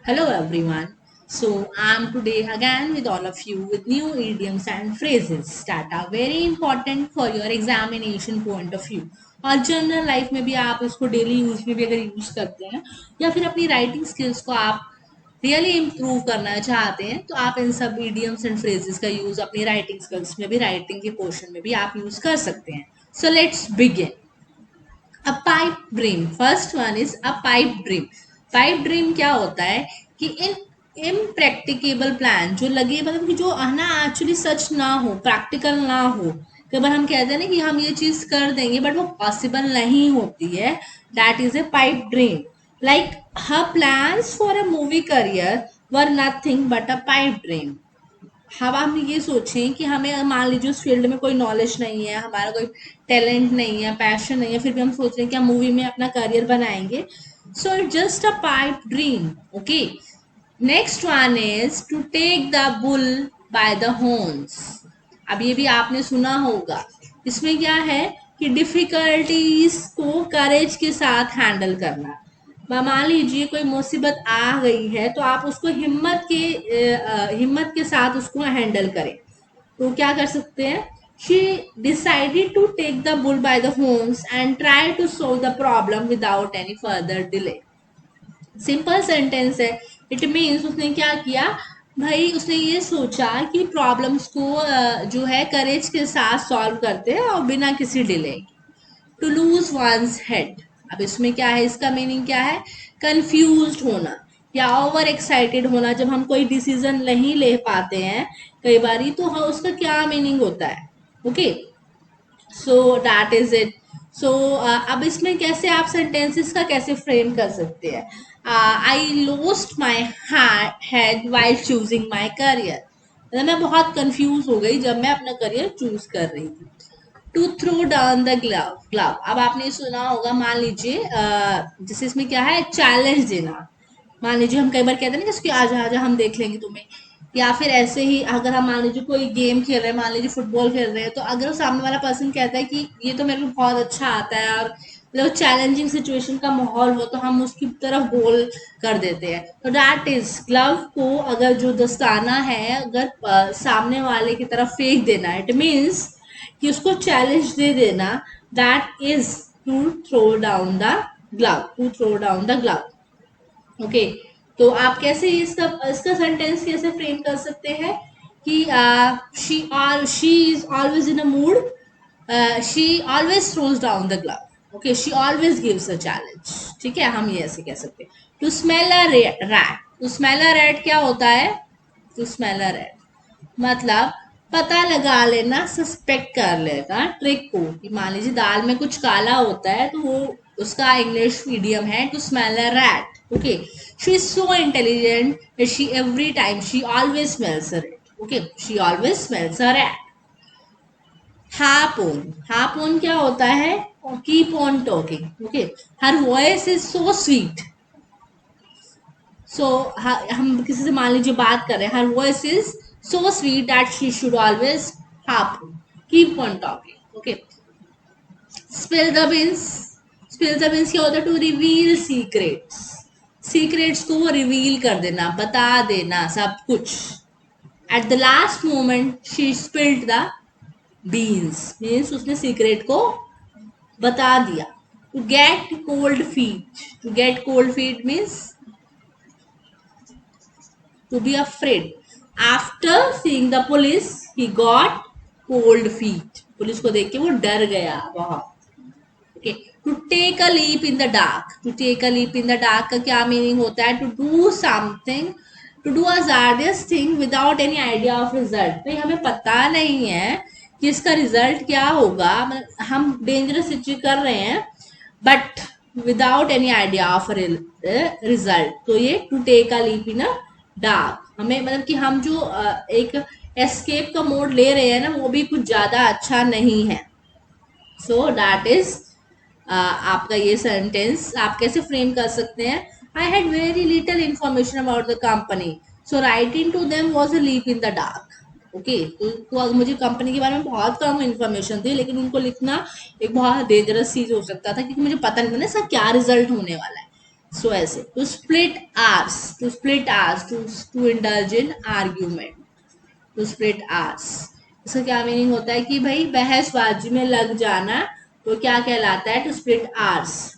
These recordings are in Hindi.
Hello everyone. So I'm today again with all of you with new idioms and phrases that are very important for your examination point of view. और जनरल लाइफ में भी आप इसको डेली यूज में भी अगर यूज करते हैं या फिर अपनी राइटिंग स्किल्स को आप रियली इम्प्रूव करना चाहते हैं तो आप इन सब idioms एंड phrases का यूज अपनी राइटिंग स्किल्स में भी राइटिंग के पोर्शन में भी आप यूज कर सकते हैं. So let's begin. A pipe dream. First one is a pipe dream. Pipe dream क्या होता है कि इन इम्प्रैक्टिकेबल प्लान जो लगे मतलब कि जो है ना एक्चुअली सच ना हो, प्रैक्टिकल ना हो. कई बार हम कहते हैं ना कि हम ये चीज कर देंगे बट वो पॉसिबल नहीं होती है. That is a pipe dream. Like her plans for a movie career were nothing but a pipe dream. हम ये सोचें कि हमें मान लीजिए उस फील्ड में कोई नॉलेज नहीं है, हमारा कोई टैलेंट नहीं है, पैशन नहीं है, फिर भी हम सोच रहे हैं कि हम मूवी में अपना करियर बनाएंगे. So it just a pipe dream. Okay. Next one is to take the bull by the horns. अब ये भी आपने सुना होगा. इसमें क्या है कि डिफिकल्टीज को करेज के साथ हैंडल करना. मान लीजिए कोई मुसीबत आ गई है तो आप उसको हिम्मत के साथ उसको हैंडल करें. तो क्या कर सकते हैं. She decided to take the bull by the horns and try to solve the problem without any further delay. Simple sentence है. इट मीन्स उसने क्या किया भाई, उसने ये सोचा कि प्रॉब्लम्स को जो है करेज के साथ सॉल्व करते हैं और बिना किसी delay. To lose one's head. अब इसमें क्या है, इसका मीनिंग क्या है. कंफ्यूज होना या ओवर एक्साइटेड होना जब हम कोई डिसीजन नहीं ले पाते हैं कई बारी, तो हाँ उसका क्या मीनिंग होता है. Okay. So that is it. So अब इसमें कैसे आप सेंटेंसेस का कैसे फ्रेम कर सकते हैं. I lost my head while choosing my career. मतलब मैं बहुत कंफ्यूज हो गई जब मैं अपना करियर चूज कर रही थी. To throw down the glove. Glove अब आपने सुना होगा. मान लीजिए जैसे इसमें क्या है, चैलेंज देना. मान लीजिए हम कई बार कहते हैं ना जिसकी आजा आजा हम देख लेंगे तुम्हें. या फिर ऐसे ही अगर हम मान लीजिए कोई गेम खेल रहे हैं, मान लीजिए फुटबॉल खेल रहे हैं, तो अगर सामने वाला पर्सन कहता है कि ये तो मेरे को बहुत अच्छा आता है और मतलब चैलेंजिंग सिचुएशन का माहौल हो तो हम उसकी तरफ गोल कर देते हैं. तो दैट इज ग्लव को अगर जो दस्ताना है अगर सामने वाले की तरफ फेंक देना, इट मीन्स कि उसको चैलेंज दे देना. That is to throw down the glove. To throw down the glove. Okay. तो आप कैसे इसका इसका सेंटेंस कैसे फ्रेम कर सकते हैं कि she is always in a mood. She always throws down the glove. Okay. She always gives a challenge. ठीक है, हम ये ऐसे कह सकते हैं. To smell a rat. To smell a rat क्या होता है. टू स्मेल अ रैट मतलब पता लगा लेना, सस्पेक्ट कर लेना ट्रिक को. कि मान लीजिए दाल में कुछ काला होता है तो वो उसका इंग्लिश मीडियम है to smell a rat. Okay. She is so intelligent she every time she always smells a rat. Okay. She always smells a rat. हापोन. हापोन क्या होता है. Keep on talking. Okay. Her voice is so sweet. So हम किसी से मान लीजिए बात कर रहे हैं, her voice is so sweet that she should always half keep on talking. Okay. Spill the beans. Spill the beans क्या होता है. To reveal secrets. सीक्रेट्स को वो रिवील कर देना, बता देना सब कुछ. At the last moment she spilled the beans means उसने सीक्रेट को बता दिया. To get cold feet. To get cold feet means to be afraid. After seeing the police, he got cold feet. Police को देख के वो डर गया बहुत. Okay. To take a leap in the dark. To take a leap in the dark का क्या मीनिंग होता है. To do something, to do a hardest thing without any idea of result. भाई हमें पता नहीं है कि इसका रिजल्ट क्या होगा, मतलब हम डेंजरस चीज कर रहे हैं but without any idea of result. तो ये to take a leap in a dark हमें मतलब कि हम जो एक एस्केप का मोड ले रहे हैं ना वो भी कुछ ज्यादा अच्छा नहीं है. सो दैट इज आपका ये सेंटेंस आप कैसे फ्रेम कर सकते हैं. I had very little information about the company so writing to them was a leap in the dark. Okay. तो मुझे कंपनी के बारे में बहुत कम इंफॉर्मेशन थी लेकिन उनको लिखना एक बहुत डेंजरस चीज हो सकता था क्योंकि मुझे पता नहीं था ना इसका क्या रिजल्ट होने वाला है. सो ऐसे to split hairs, to indulge in argument, to split hairs, इसका क्या मीनिंग होता है कि भाई बहसबाजी में लग जाना, तो क्या कहलाता है, टू स्प्लिट आर्स।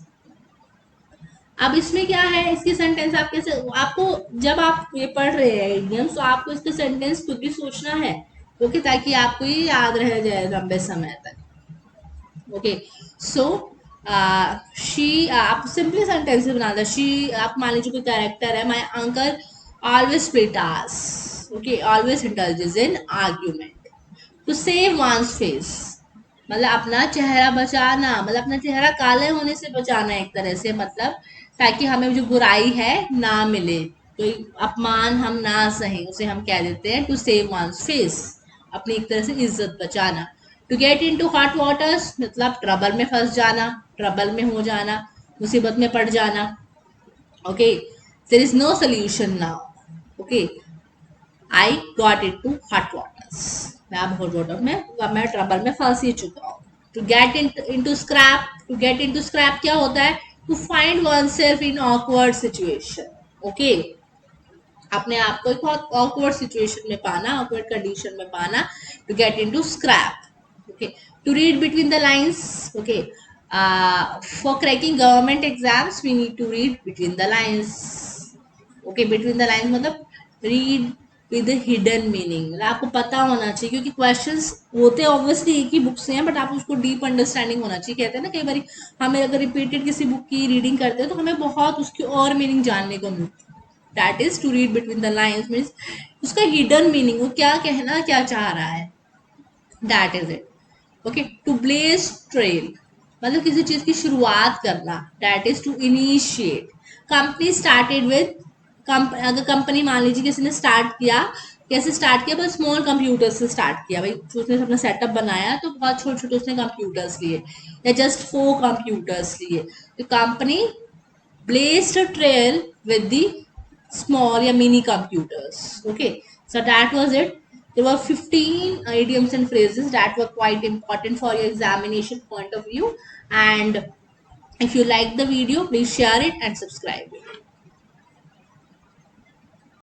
अब इसमें क्या है, इसकी सेंटेंस आप कैसे, आपको जब आप ये पढ़ रहे हैं इडियम्स, तो आपको इसका सेंटेंस खुद भी सोचना है, ओके, ताकि आपको ये याद रह जाए लंबे समय तक। ओके, सो शी, आप सिंपली सेंटेंस बना दो। शी, आप मान लीजिए कोई कैरेक्टर है, my uncle always split hours, okay, always indulges in argument, to save one's face, मतलब अपना चेहरा बचाना, मतलब अपना चेहरा काले होने से बचाना एक तरह से, मतलब ताकि हमें जो बुराई है ना मिले, कोई अपमान हम ना सहें, उसे हम कह देते हैं टू सेव वंस फेस, अपनी एक तरह से इज्जत बचाना। To get into hot waters, मतलब ट्रबल में फंस जाना, ट्रबल में हो जाना, मुसीबत में पड़ जाना। Okay, there is no solution now, okay, I got it to hot waters, मैं अब हॉट वाटर में, मैं ट्रबल में फंस ही चुका हूँ। To get into scrap, to get into scrap क्या होता है, to find oneself in awkward situation, okay, अपने आप को एक बहुत ऑकवर्ड सिचुएशन में पाना, ऑकवर्ड कंडीशन में पाना, to get into scrap. Okay, to read between the lines, okay, for cracking government exams we need to read between the lines, okay, between the line मतलब रीड विद हिडन मीनिंग, मतलब आपको पता होना चाहिए, क्योंकि क्वेश्चंस होते हैं ऑब्वियसली एक ही बुक से हैं, बट आप उसको डीप अंडरस्टैंडिंग होना चाहिए। कहते हैं ना, कई बार हमें अगर रिपीटेड किसी बुक की रीडिंग करते हैं तो हमें बहुत उसकी और मीनिंग जानने को मिलती है। That is to read between the lines means उसका हिडन मीनिंग, वो क्या कहना क्या चाह रहा है, that is it. Okay, to blaze trail, मतलब किसी चीज की शुरुआत करना, that is to initiate. Company started with, अगर कंपनी मान लीजिए किसी ने स्टार्ट किया, कैसे स्टार्ट किया, बस स्मॉल कंप्यूटर से स्टार्ट किया, भाई उसने अपना सेटअप बनाया तो बहुत छोटे छोटे उसने कंप्यूटर्स लिए, या जस्ट 4 कंप्यूटर्स लिए, तो company blazed a trail with the small या mini computers. Okay, so that was it. There were 15 idioms and phrases that were quite important for your examination point of view. And if you like the video, please share it and subscribe it.